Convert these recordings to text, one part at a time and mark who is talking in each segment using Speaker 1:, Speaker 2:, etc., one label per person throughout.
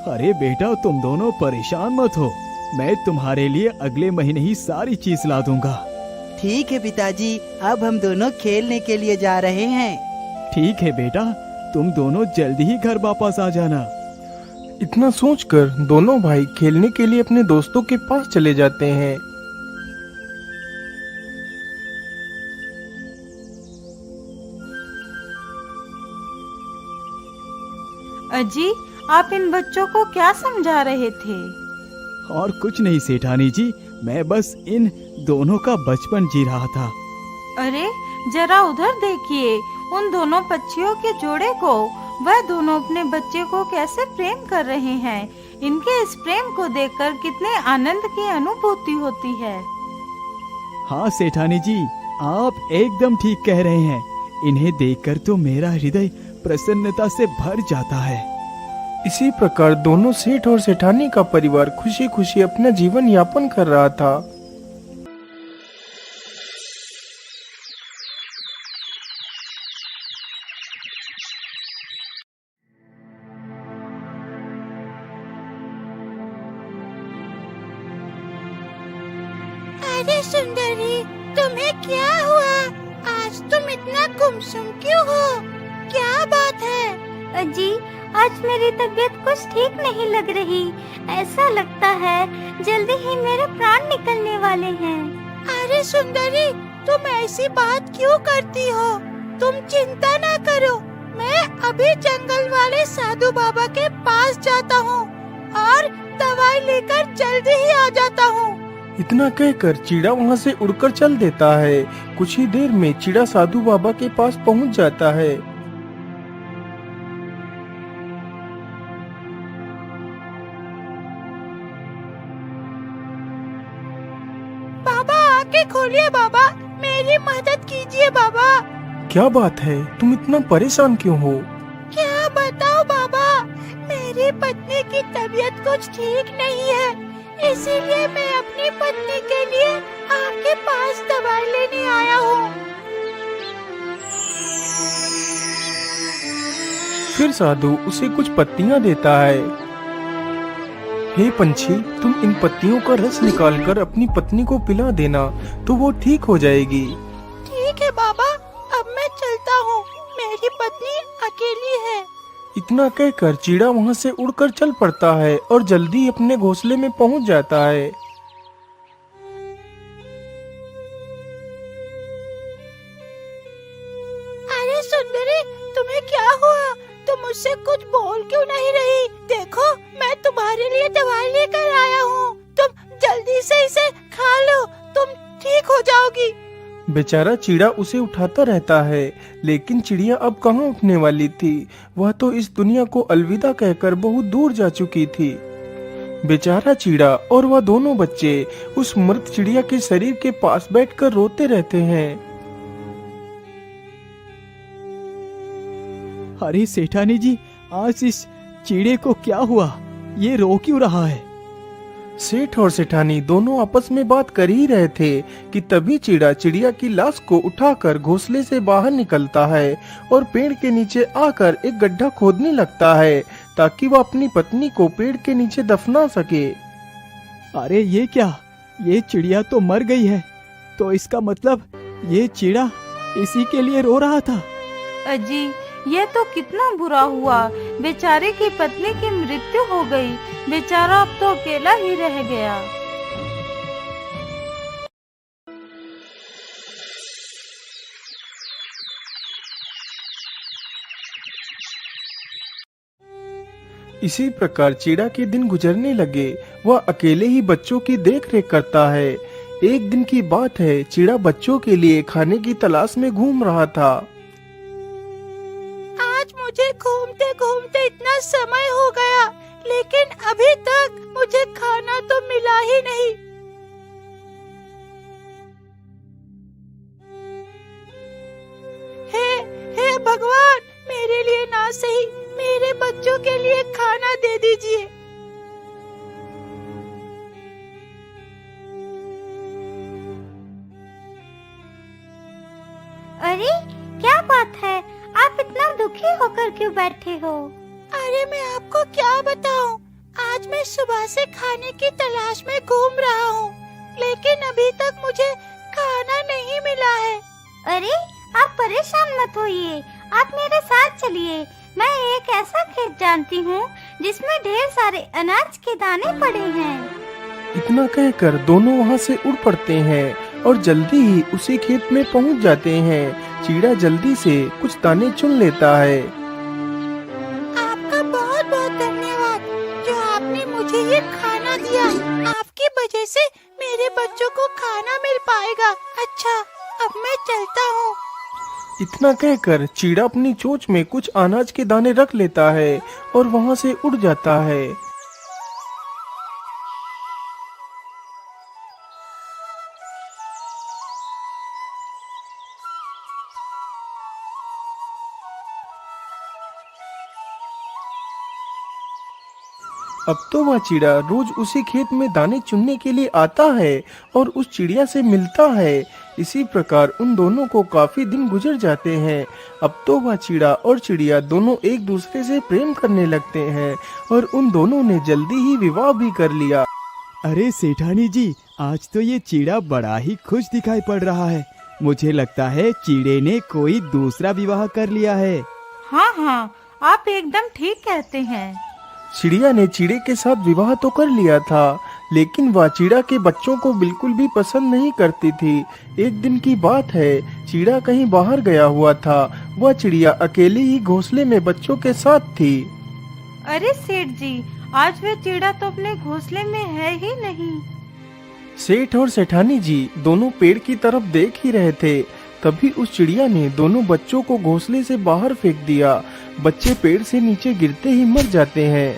Speaker 1: अरे बेटा, तुम दोनों परेशान मत हो। मैं तुम्हारे लिए अगले महीने ही सारी चीज ला दूंगा।
Speaker 2: ठीक है पिताजी, अब हम दोनों खेलने के लिए जा रहे हैं।
Speaker 1: ठीक है बेटा, तुम दोनों जल्दी ही घर वापस आ जाना।
Speaker 3: इतना सोचकर दोनों भाई खेलने के लिए अपने दोस्तों के पास चले जाते हैं।
Speaker 4: अजी, आप इन बच्चों को क्या समझा रहे थे?
Speaker 1: और कुछ नहीं सेठानी जी, मैं बस इन दोनों का बचपन जी रहा था।
Speaker 4: अरे जरा उधर देखिए, उन दोनों पक्षियों के जोड़े को। वह दोनों अपने बच्चे को कैसे प्रेम कर रहे हैं। इनके इस प्रेम को देखकर कितने आनंद की अनुभूति होती है।
Speaker 1: हाँ सेठानी जी, आप एकदम ठीक कह रहे हैं। इन्हें देखकर तो मेरा हृदय प्रसन्नता से भर जाता है।
Speaker 3: इसी प्रकार दोनों सेठ और सेठानी का परिवार खुशी खुशी अपना जीवन यापन कर रहा था।
Speaker 5: अरे सुंदरी, तुम्हें क्या हुआ? आज तुम इतना गुमसुम क्यों हो? क्या बात है?
Speaker 6: अजी, आज मेरी तबीयत कुछ ठीक नहीं लग रही। ऐसा लगता है जल्दी ही मेरे प्राण निकलने वाले हैं।
Speaker 5: अरे सुंदरी, तुम ऐसी बात क्यों करती हो? तुम चिंता ना करो, मैं अभी जंगल वाले साधु बाबा के पास जाता हूँ और दवाई लेकर जल्दी ही आ जाता हूँ।
Speaker 3: इतना कहकर चिड़ा वहाँ से उड़कर चल देता है। कुछ ही देर में चिड़ा साधु बाबा के पास पहुँच जाता है।
Speaker 5: बाबा, आंखें खोलिए बाबा, मेरी मदद कीजिए बाबा।
Speaker 3: क्या बात है, तुम इतना परेशान क्यों हो?
Speaker 5: क्या बताओ बाबा, मेरी पत्नी की तबीयत कुछ ठीक नहीं है, इसीलिए मैं अपनी पत्नी के लिए आपके पास दवाई लेने आया हूँ।
Speaker 3: फिर साधु उसे कुछ पत्तियाँ देता है। हे पंछी, तुम इन पत्तियों का रस निकालकर अपनी पत्नी को पिला देना तो वो ठीक हो जाएगी।
Speaker 5: ठीक है बाबा, अब मैं चलता हूँ, मेरी पत्नी अकेली है।
Speaker 3: इतना कहकर चिड़ा वहाँ से उड़कर चल पड़ता है और जल्दी अपने घोंसले में पहुँच जाता है।
Speaker 5: अरे सुंदरी, तुम्हें क्या हुआ? तुम मुझसे कुछ बोल क्यों नहीं रही? देखो, मैं तुम्हारे लिए दवाई लेकर आया हूँ, तुम जल्दी से इसे खा लो, तुम ठीक हो जाओगी।
Speaker 3: बेचारा चिड़ा उसे उठाता रहता है, लेकिन चिड़िया अब कहाँ उठने वाली थी। वह तो इस दुनिया को अलविदा कहकर बहुत दूर जा चुकी थी। बेचारा चिड़ा और वह दोनों बच्चे उस मृत चिड़िया के शरीर के पास बैठकर रोते रहते हैं।
Speaker 1: अरे सेठानी जी, आज इस चिड़े को क्या हुआ? ये रो क्यों रहा है?
Speaker 3: सेठ और सेठानी दोनों आपस में बात कर ही रहे थे कि तभी चिड़ा चिड़िया की लाश को उठाकर घोंसले से बाहर निकलता है और पेड़ के नीचे आकर एक गड्ढा खोदने लगता है ताकि वह अपनी पत्नी को पेड़ के नीचे दफना सके।
Speaker 1: अरे ये क्या? ये चिड़िया तो मर गई है, तो इसका मतलब ये चिड़ा इसी के लिए रो रहा था।
Speaker 4: अजी, ये तो कितना बुरा हुआ। बेचारे की पत्नी की मृत्यु हो गई, बेचारा अब तो अकेला ही रह गया।
Speaker 3: इसी प्रकार चिड़ा के दिन गुजरने लगे। वह अकेले ही बच्चों की देखरेख करता है। एक दिन की बात है, चिड़ा बच्चों के लिए खाने की तलाश में घूम रहा था।
Speaker 5: आज मुझे घूमते घूमते इतना समय हो गया, लेकिन अभी तक मुझे खाना तो मिला ही नहीं। हे भगवान, मेरे लिए ना सही मेरे बच्चों के लिए खाना दे दीजिए।
Speaker 6: अरे क्या बात है, आप इतना दुखी होकर क्यों बैठे हो?
Speaker 5: अरे मैं आपको क्या बताऊं, आज मैं सुबह से खाने की तलाश में घूम रहा हूँ, लेकिन अभी तक मुझे खाना नहीं मिला है।
Speaker 6: अरे आप परेशान मत होइए, आप मेरे साथ चलिए। मैं एक ऐसा खेत जानती हूँ जिसमें ढेर सारे अनाज के दाने पड़े हैं।
Speaker 3: इतना कहकर दोनों वहाँ से उड़ पड़ते हैं और जल्दी ही उसी खेत में पहुँच जाते हैं। चीड़ा जल्दी से कुछ दाने चुन लेता है।
Speaker 5: आपका बहुत बहुत धन्यवाद जो आपने मुझे ये खाना दिया। आपकी वजह से मेरे बच्चों को खाना मिल पाएगा। अच्छा, अब मैं चलता हूँ।
Speaker 3: इतना कहकर चीड़ा अपनी चोंच में कुछ अनाज के दाने रख लेता है और वहाँ से उड़ जाता है। अब तो वह चिड़िया रोज उसी खेत में दाने चुनने के लिए आता है और उस चिड़िया से मिलता है। इसी प्रकार उन दोनों को काफी दिन गुजर जाते हैं। अब तो वह चिड़ा और चिड़िया दोनों एक दूसरे से प्रेम करने लगते हैं और उन दोनों ने जल्दी ही विवाह भी कर लिया।
Speaker 1: अरे सेठानी जी, आज तो ये चीड़ा बड़ा ही खुश दिखाई पड़ रहा है। मुझे लगता है चीड़े ने कोई दूसरा विवाह कर लिया है।
Speaker 4: हाँ हाँ, आप एकदम ठीक कहते हैं।
Speaker 3: चिड़िया ने चीड़े के साथ विवाह तो कर लिया था, लेकिन वह चीड़ा के बच्चों को बिल्कुल भी पसंद नहीं करती थी। एक दिन की बात है, चीड़ा कहीं बाहर गया हुआ था। वह चिड़िया अकेली ही घोंसले में बच्चों के साथ थी।
Speaker 4: अरे सेठ जी, आज वह चिड़ा तो अपने घोंसले में है ही नहीं।
Speaker 3: सेठ और सेठानी जी दोनों पेड़ की तरफ देख ही रहे थे। तभी उस चिड़िया ने दोनों बच्चों को घोंसले से बाहर फेंक दिया। बच्चे पेड़ से नीचे गिरते ही मर जाते हैं।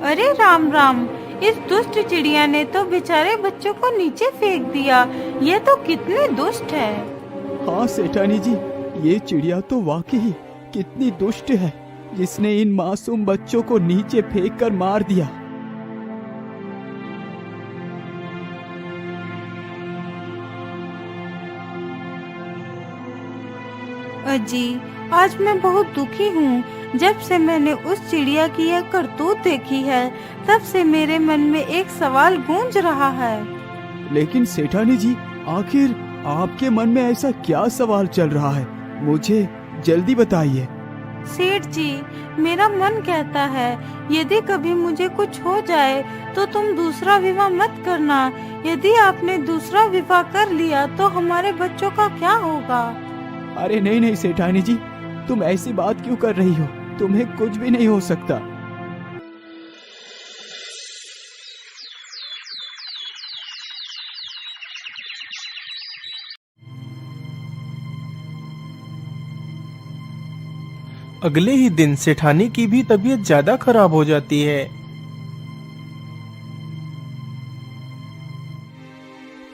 Speaker 4: अरे राम राम, इस दुष्ट चिड़िया ने तो बेचारे बच्चों को नीचे फेंक दिया। ये तो कितनी दुष्ट है।
Speaker 1: हाँ सेठानी जी, ये चिड़िया तो वाकई कितनी दुष्ट है, जिसने इन मासूम बच्चों को नीचे फेंक कर मार दिया।
Speaker 4: अजी, आज मैं बहुत दुखी हूँ। जब से मैंने उस चिड़िया की यह करतूत देखी है, तब से मेरे मन में एक सवाल गूंज रहा है।
Speaker 1: लेकिन सेठानी जी, आखिर आपके मन में ऐसा क्या सवाल चल रहा है? मुझे जल्दी बताइए।
Speaker 4: सेठ जी, मेरा मन कहता है यदि कभी मुझे कुछ हो जाए तो तुम दूसरा विवाह मत करना। यदि आपने दूसरा विवाह कर लिया तो हमारे बच्चों का क्या होगा?
Speaker 1: अरे नहीं नहीं सेठानी जी, तुम ऐसी बात क्यों कर रही हो? तुम्हें कुछ भी नहीं हो सकता।
Speaker 3: अगले ही दिन सेठानी की भी तबीयत ज्यादा खराब हो जाती है।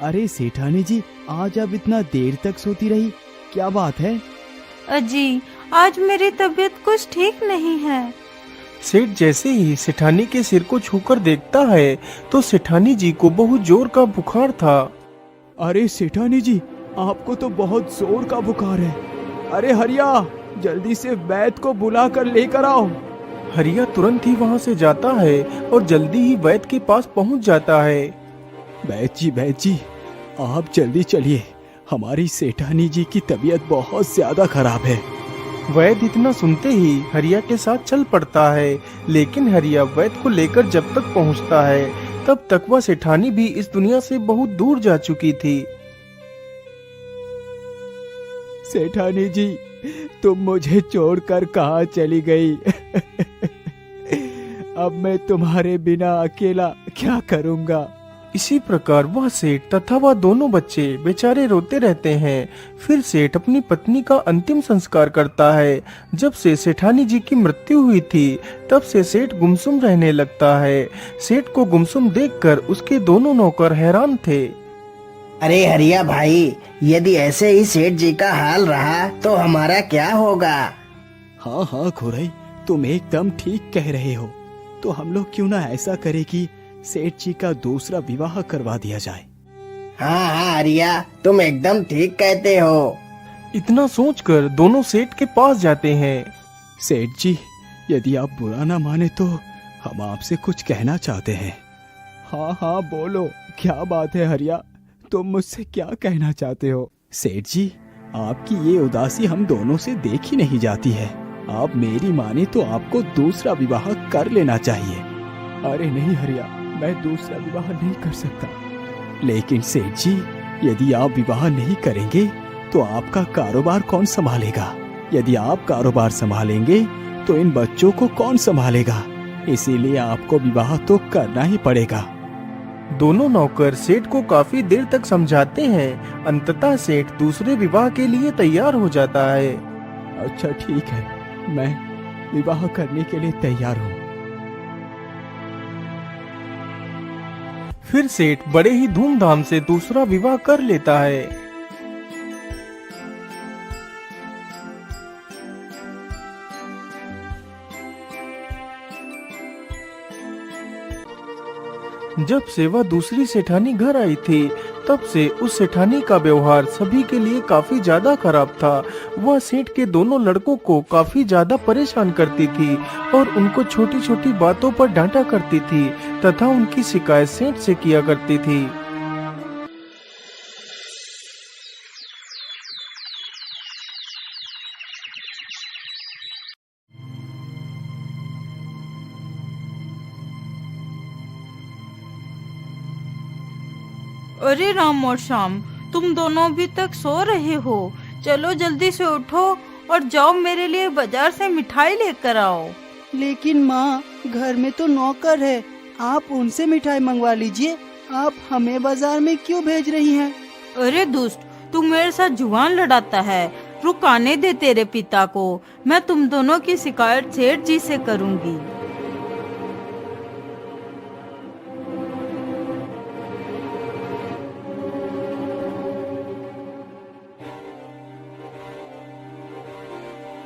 Speaker 1: अरे सेठानी जी, आज आप इतना देर तक सोती रही, क्या बात है?
Speaker 4: अजी, आज मेरी तबीयत कुछ ठीक नहीं है।
Speaker 3: सेठ जैसे ही सेठानी के सिर को छूकर देखता है तो सेठानी जी को बहुत जोर का बुखार था।
Speaker 1: अरे सेठानी जी, आपको तो बहुत जोर का बुखार है। अरे हरिया, जल्दी से वैद्य को बुला कर लेकर आओ।
Speaker 3: हरिया तुरंत ही वहाँ से जाता है और जल्दी ही वैद्य के पास पहुँच जाता है।
Speaker 1: वैद्य जी, आप जल्दी चलिए, हमारी सेठानी जी की तबीयत बहुत ज्यादा खराब है।
Speaker 3: वैद्य इतना सुनते ही हरिया के साथ चल पड़ता है, लेकिन हरिया वैद्य को लेकर जब तक पहुंचता है तब तक वह सेठानी भी इस दुनिया से बहुत दूर जा चुकी थी।
Speaker 1: सेठानी जी, तुम मुझे छोड़कर कहाँ चली गई? अब मैं तुम्हारे बिना अकेला क्या करूँगा?
Speaker 3: इसी प्रकार वह सेठ तथा वह दोनों बच्चे बेचारे रोते रहते हैं। फिर सेठ अपनी पत्नी का अंतिम संस्कार करता है। जब से सेठानी जी की मृत्यु हुई थी तब से सेठ गुमसुम रहने लगता है। सेठ को गुमसुम देखकर उसके दोनों नौकर हैरान थे।
Speaker 7: अरे हरिया भाई, यदि ऐसे ही सेठ जी का हाल रहा तो हमारा क्या होगा?
Speaker 1: हाँ हाँ खुरई, तुम एकदम ठीक कह रहे हो। तो हम लोग क्यों ना ऐसा करें कि सेठ जी का दूसरा विवाह करवा दिया जाए।
Speaker 7: हाँ हाँ हरिया, तुम एकदम ठीक कहते हो।
Speaker 3: इतना सोचकर दोनों सेठ के पास जाते हैं।
Speaker 1: सेठ जी, यदि आप बुरा ना माने तो हम आपसे कुछ कहना चाहते हैं। हाँ हाँ बोलो, क्या बात है हरिया, तुम मुझसे क्या कहना चाहते हो? सेठ जी, आपकी ये उदासी हम दोनों से देखी नहीं जाती है। आप मेरी माने तो आपको दूसरा विवाह कर लेना चाहिए। अरे नहीं हरिया, मैं दूसरा विवाह नहीं कर सकता। लेकिन सेठ जी, यदि आप विवाह नहीं करेंगे तो आपका कारोबार कौन संभालेगा? यदि आप कारोबार संभालेंगे तो इन बच्चों को कौन संभालेगा? इसीलिए आपको विवाह तो करना ही पड़ेगा।
Speaker 3: दोनों नौकर सेठ को काफी देर तक समझाते हैं। अंततः सेठ दूसरे विवाह के लिए तैयार हो जाता है।
Speaker 1: अच्छा ठीक है, मैं विवाह करने के लिए तैयार हूँ।
Speaker 3: फिर सेठ बड़े ही धूमधाम से दूसरा विवाह कर लेता है। जब से वह दूसरी सेठानी घर आई थी, तब से उस सेठानी का व्यवहार सभी के लिए काफी ज्यादा खराब था। वह सेठ के दोनों लड़कों को काफी ज्यादा परेशान करती थी और उनको छोटी छोटी बातों पर डांटा करती थी तथा उनकी शिकायत सेठ से किया करती थी।
Speaker 4: अरे राम और श्याम, तुम दोनों अभी तक सो रहे हो? चलो जल्दी से उठो और जाओ मेरे लिए बाजार से मिठाई लेकर आओ।
Speaker 2: लेकिन माँ, घर में तो नौकर है, आप उनसे मिठाई मंगवा लीजिए। आप हमें बाजार में क्यों भेज रही हैं?
Speaker 4: अरे दुष्ट, तू मेरे साथ जुबान लड़ाता है। रुक आने दे तेरे पिता को, मैं तुम दोनों की शिकायत सेठ जी से करूंगी।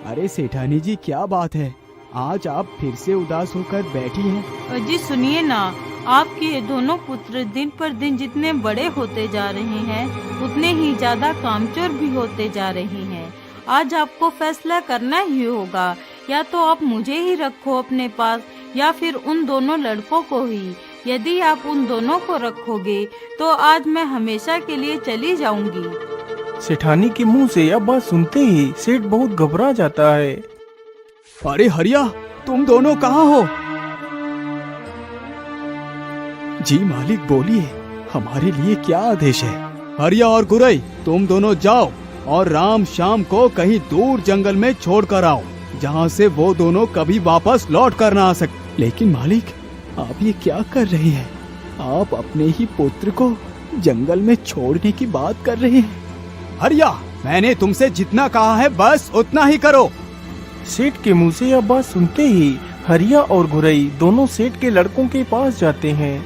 Speaker 1: अरे सेठानी जी, क्या बात है, आज आप फिर से उदास होकर बैठी हैं?
Speaker 4: अजी सुनिए ना, आपके ये दोनों पुत्र दिन पर दिन जितने बड़े होते जा रहे हैं उतने ही ज्यादा कामचोर भी होते जा रहे हैं। आज आपको फैसला करना ही होगा, या तो आप मुझे ही रखो अपने पास या फिर उन दोनों लड़कों को ही। यदि आप उन दोनों को रखोगे तो आज मैं हमेशा के लिए चली जाऊंगी।
Speaker 3: सेठानी के मुंह से यह बात सुनते ही सेठ बहुत घबरा जाता है।
Speaker 1: अरे हरिया, तुम दोनों कहाँ हो? जी मालिक, बोलिए, हमारे लिए क्या आदेश है? हरिया और गुरई, तुम दोनों जाओ और राम श्याम को कहीं दूर जंगल में छोड़ कर आओ, जहाँ से वो दोनों कभी वापस लौट कर ना आ सके। लेकिन मालिक, आप ये क्या कर रहे हैं? आप अपने ही पुत्र को जंगल में छोड़ने की बात कर रहे हैं। हरिया, मैंने तुमसे जितना कहा है बस उतना ही करो।
Speaker 3: सेठ के मुंह से यह बात सुनते ही हरिया और गुरई दोनों सेठ के लड़कों के पास जाते हैं।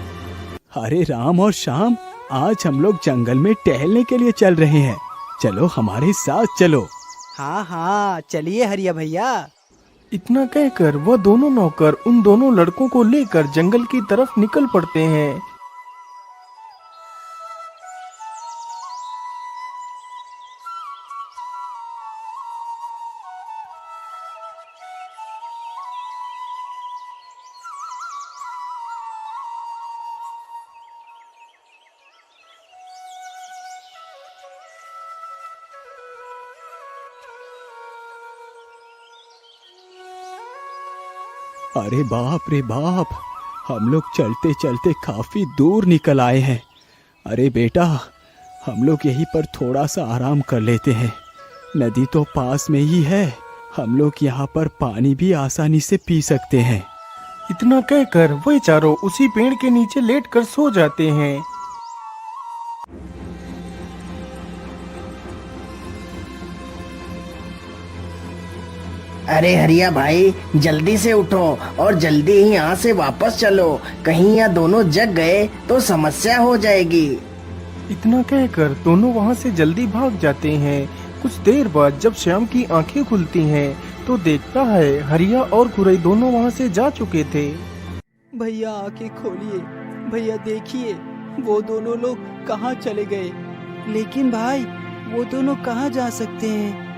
Speaker 1: अरे राम और श्याम, आज हम लोग जंगल में टहलने के लिए चल रहे हैं, चलो हमारे साथ चलो।
Speaker 2: हाँ हाँ, चलिए हरिया भैया।
Speaker 3: इतना कहकर वह दोनों नौकर उन दोनों लड़कों को लेकर जंगल की तरफ निकल पड़ते हैं।
Speaker 1: अरे बाप रे बाप, हम लोग चलते चलते काफी दूर निकल आए हैं। अरे बेटा, हम लोग यहीं पर थोड़ा सा आराम कर लेते हैं, नदी तो पास में ही है, हम लोग यहाँ पर पानी भी आसानी से पी सकते हैं।
Speaker 3: इतना कहकर वे चारों उसी पेड़ के नीचे लेटकर सो जाते हैं।
Speaker 7: अरे हरिया भाई, जल्दी से उठो और जल्दी ही यहाँ से वापस चलो, कहीं यहाँ दोनों जग गए तो समस्या हो जाएगी।
Speaker 3: इतना कहकर दोनों वहाँ से जल्दी भाग जाते हैं। कुछ देर बाद जब श्याम की आंखें खुलती हैं तो देखता है हरिया और गुरई दोनों वहाँ से जा चुके थे।
Speaker 1: भैया आंखें खोलिए, भैया देखिए, वो दोनों लोग कहाँ चले गए?
Speaker 2: लेकिन भाई, वो दोनों कहाँ जा सकते हैं?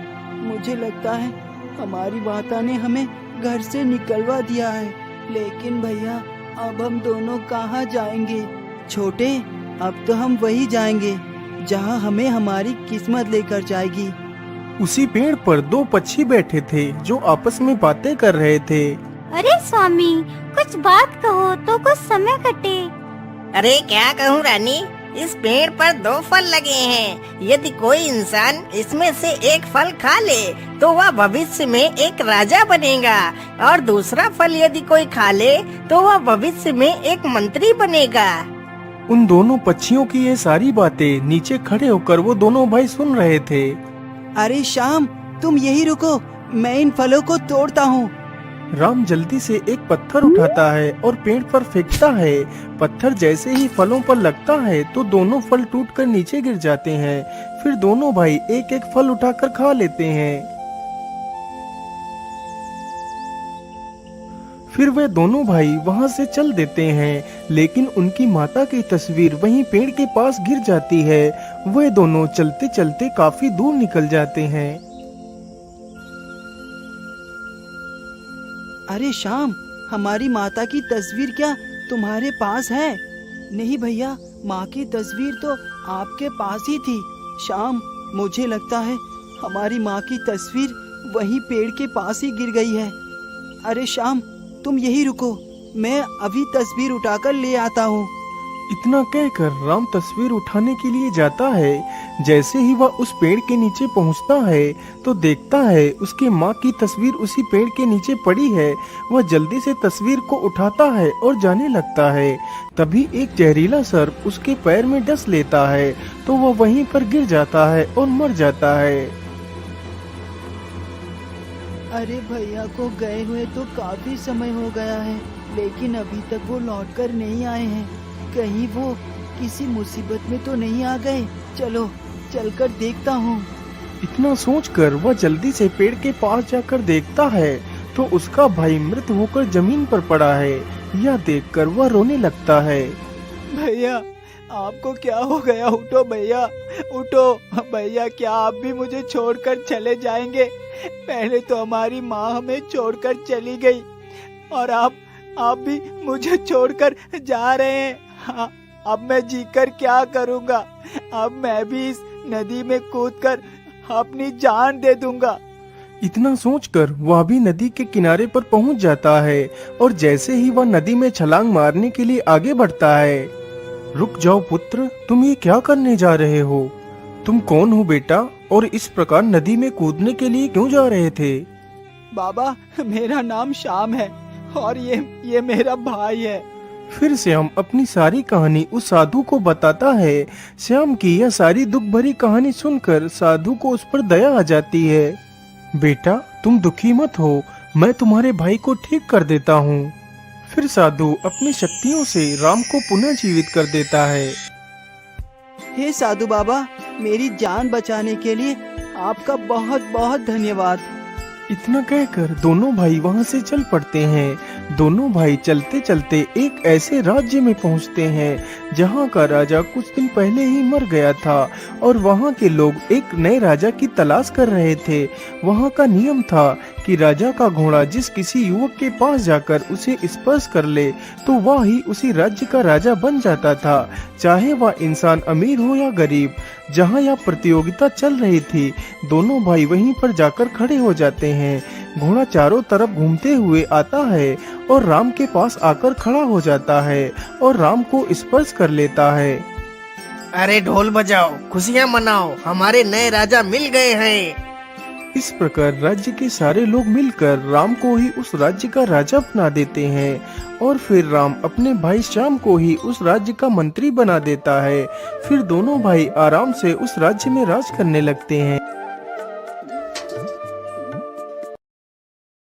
Speaker 2: मुझे लगता है हमारी माता ने हमें घर से निकलवा दिया है। लेकिन भैया, अब हम दोनों कहाँ जाएंगे? छोटे, अब तो हम वही जाएंगे जहाँ हमें हमारी किस्मत लेकर जाएगी।
Speaker 3: उसी पेड़ पर दो पक्षी बैठे थे जो आपस में बातें कर रहे थे।
Speaker 6: अरे स्वामी, कुछ बात कहो तो कुछ समय कटे।
Speaker 7: अरे क्या कहूँ रानी, इस पेड़ पर दो फल लगे हैं। यदि कोई इंसान इसमें से एक फल खा ले तो वह भविष्य में एक राजा बनेगा, और दूसरा फल यदि कोई खा ले तो वह भविष्य में एक मंत्री बनेगा।
Speaker 3: उन दोनों पक्षियों की ये सारी बातें नीचे खड़े होकर वो दोनों भाई सुन रहे थे।
Speaker 2: अरे श्याम, तुम यही रुको, मैं इन फलों को तोड़ता हूँ।
Speaker 3: राम जल्दी से एक पत्थर उठाता है और पेड़ पर फेंकता है। पत्थर जैसे ही फलों पर लगता है तो दोनों फल टूटकर नीचे गिर जाते हैं। फिर दोनों भाई एक एक फल उठाकर खा लेते हैं। फिर वे दोनों भाई वहां से चल देते हैं, लेकिन उनकी माता की तस्वीर वहीं पेड़ के पास गिर जाती है। वे दोनों चलते चलते काफी दूर निकल जाते हैं।
Speaker 2: अरे श्याम, हमारी माता की तस्वीर क्या तुम्हारे पास है? नहीं भैया, माँ की तस्वीर तो आपके पास ही थी। श्याम, मुझे लगता है हमारी माँ की तस्वीर वहीं पेड़ के पास ही गिर गई है। अरे श्याम, तुम यही रुको, मैं अभी तस्वीर उठाकर ले आता हूँ।
Speaker 3: इतना कहकर राम तस्वीर उठाने के लिए जाता है। जैसे ही वह उस पेड़ के नीचे पहुंचता है तो देखता है उसकी माँ की तस्वीर उसी पेड़ के नीचे पड़ी है। वह जल्दी से तस्वीर को उठाता है और जाने लगता है। तभी एक जहरीला सर्प उसके पैर में डस लेता है तो वह वहीं पर गिर जाता है और मर जाता है।
Speaker 2: अरे भैया को गए हुए तो काफी समय हो गया है, लेकिन अभी तक वो लौटकर नहीं आए हैं। कहीं वो किसी मुसीबत में तो नहीं आ गए? चलो चलकर देखता हूँ।
Speaker 3: इतना सोचकर वह जल्दी से पेड़ के पास जाकर देखता है तो उसका भाई मृत होकर जमीन पर पड़ा है। यह देखकर वह रोने लगता है।
Speaker 1: भैया, आपको क्या हो गया? उठो भैया, उठो भैया, क्या आप भी मुझे छोड़कर चले जाएंगे? पहले तो हमारी माँ हमें छोड़कर चली गई और आप भी मुझे छोड़कर जा रहे हैं। हाँ, अब मैं जीकर क्या करूँगा? अब मैं भी इस नदी में कूदकर अपनी जान दे दूंगा।
Speaker 3: इतना सोचकर वह भी नदी के किनारे पर पहुंच जाता है और जैसे ही वह नदी में छलांग मारने के लिए आगे बढ़ता है। रुक जाओ पुत्र, तुम ये क्या करने जा रहे हो? तुम कौन हो बेटा, और इस प्रकार नदी में कूदने के लिए क्यों जा रहे थे?
Speaker 1: बाबा, मेरा नाम श्याम है और ये मेरा भाई है।
Speaker 3: फिर श्याम अपनी सारी कहानी उस साधु को बताता है। श्याम की यह सारी दुख भरी कहानी सुनकर साधु को उस पर दया आ जाती है। बेटा, तुम दुखी मत हो, मैं तुम्हारे भाई को ठीक कर देता हूँ। फिर साधु अपनी शक्तियों से राम को पुनः जीवित कर देता है।
Speaker 2: हे साधु बाबा, मेरी जान बचाने के लिए आपका बहुत बहुत धन्यवाद।
Speaker 3: इतना कहकर दोनों भाई वहाँ से चल पड़ते हैं। दोनों भाई चलते चलते एक ऐसे राज्य में पहुँचते हैं जहाँ का राजा कुछ दिन पहले ही मर गया था और वहाँ के लोग एक नए राजा की तलाश कर रहे थे। वहाँ का नियम था कि राजा का घोड़ा जिस किसी युवक के पास जाकर उसे स्पर्श कर ले तो वह ही उसी राज्य का राजा बन जाता था, चाहे वह इंसान अमीर हो या गरीब। जहाँ यह प्रतियोगिता चल रही थी, दोनों भाई वहीं पर जाकर खड़े हो जाते हैं। घोड़ा चारों तरफ घूमते हुए आता है और राम के पास आकर खड़ा हो जाता है और राम को स्पर्श कर लेता है।
Speaker 7: अरे ढोल बजाओ, खुशियाँ मनाओ, हमारे नए राजा मिल गए हैं।
Speaker 3: इस प्रकार राज्य के सारे लोग मिलकर राम को ही उस राज्य का राजा बना देते हैं और फिर राम अपने भाई श्याम को ही उस राज्य का मंत्री बना देता है। फिर दोनों भाई आराम से उस राज्य में राज करने लगते हैं।